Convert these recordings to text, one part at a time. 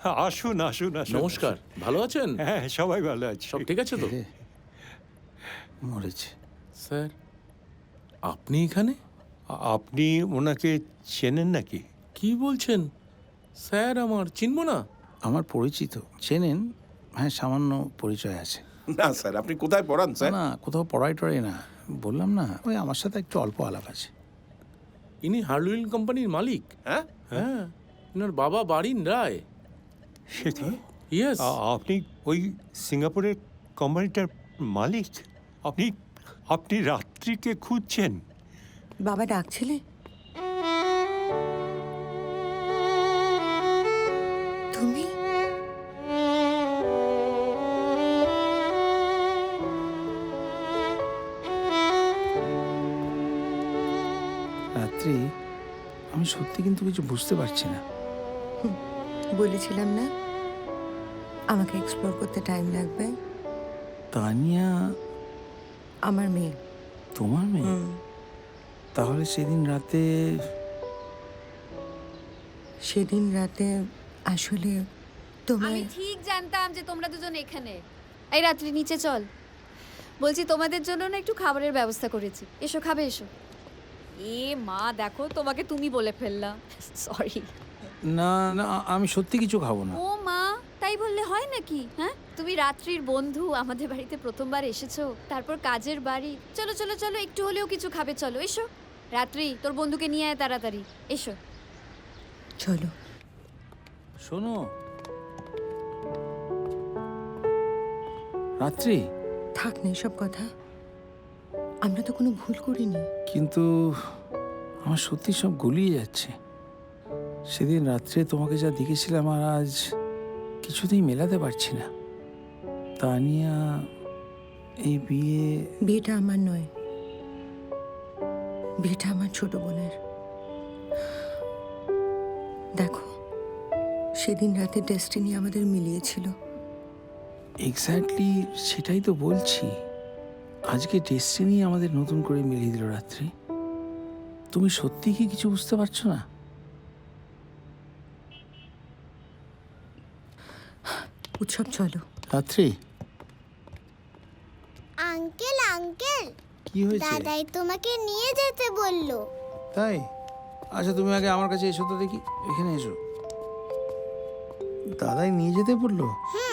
আসুন আসুন আসুন। নমস্কার, ভালো আছেন? হ্যাঁ, সবাই ভালো আছে। সব ঠিক আছে তো? মরেছে। স্যার, আপনি এখানে? আপনি ওনাকে চেনেন নাকি? কি বলছেন? স্যার আমার চিনব না? আমার পরিচিত, চেনেন? হ্যাঁ, সামান্য পরিচয় আছে। না স্যার, আপনি কোথায় পড়ান না স্যার? না, কোথাও পড়াই টড়াই না, বললাম না, ওই আমার সাথে একটু অল্প আলাপ আছে। ইনি হার্ডউইল কোম্পানির মালিক। হ্যাঁ, হ্যাঁ, ইনার বাবা বাড়িন রায়। সে কি? ইয়েস। আপনি ওই সিঙ্গাপুরের কোম্পানিটার মালিক? আপনি আপনি রাত্রিকে খুঁজছেন? বাবা ডাকছিলে? তুমি? রাত্রি, আমি সত্যি কিন্তু কিছু বুঝতে পারছি না। বলেছিলাম না আমাকে এক্সপ্লোর করতে টাইম লাগবে। তানিয়া আমার মেয়ে। তোমার মেয়ে? তাহলে সেদিন রাতে আসলে তোমায় আমি ঠিক জানতাম যে তোমরা দুজন এখানে। এই রাত্রি নিচে চল। বলছি তোমাদের জন্য না একটু খাবারের ব্যবস্থা করেছি, এসো খাবে এসো। এ মা দেখো তোমাকে তুমি বলে ফেললাম, সরি। না না, আমি সত্যি কিছু খাবো না। ও মা, তাই বললে হয় নাকি? হ্যাঁ, তুমি রাত্রির বন্ধু, আমাদের বাড়িতে প্রথমবার এসেছো, তারপর কাজের বাড়ি। চলো চলো চলো, একটু হলেও কিছু খাবে, চলো এসো। রাত্রি তোর বন্ধুকে নিয়ে আয় তাড়াতাড়ি, এসো। চলো। শোনো রাত্রি, থাক না এসব কথা, আমরা তো কোনো ভুল করিনি। কিন্তু আমার সত্যি সব গুলিয়ে যাচ্ছে। সেদিন রাত্রে তোমাকে যা দেখেছিলাম আর আজ কিছুতেই মেলাতে পারছি না। তানিয়া, এই বিয়েটা আমার নয়, বিয়েটা আমার ছোট বোনের। দেখো, সেদিন রাতে ডেস্টিনি আমাদের মিলিয়েছিল। এক্স্যাক্টলি সেটাই তো বলছি। আজকে ডেস্টিনি আমাদের নতুন করে মিলিয়ে দিল। রাত্রি, তুমি সত্যি কি কিছু বুঝতে পারছো না? উৎসব চলো। রাত্রি, আঙ্কেল আঙ্কেল, কি হয়েছে? দাদাই তোমাকে নিয়ে যেতে বললো। তাই? আচ্ছা, তুমি আগে আমার কাছে এসো তো দেখি, এখানে এসো। দাদাই নিয়ে যেতে বললো?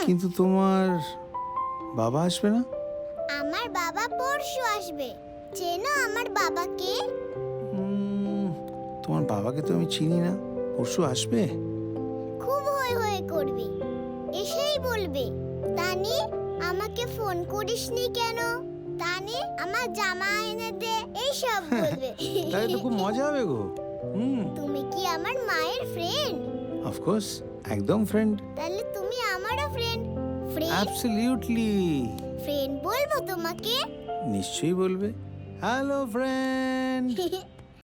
কিন্তু তোমার বাবা আসবে না? আমার বাবা পরশু আসবে। চেনো আমার বাবাকে? তোমার বাবাকে তো আমি চিনি না, পরশু আসবে? খুব হই হই করবে, এসেই বলবে, তানি আমাকে ফোন করিসনি কেন? তানি আমার জামা এনে দে, এইসব বলবে। তাহলে তো খুব মজা হবে গো। তুমি কি আমার মায়ের ফ্রেন্ড? অফকোর্স, একদম ফ্রেন্ড। তাহলে তুমি আমারও ফ্রেন্ড। Friend absolutely. ফ্রেন্ড বলবো তোমাকে। নিশ্চয়ই বলবে। Hello friend.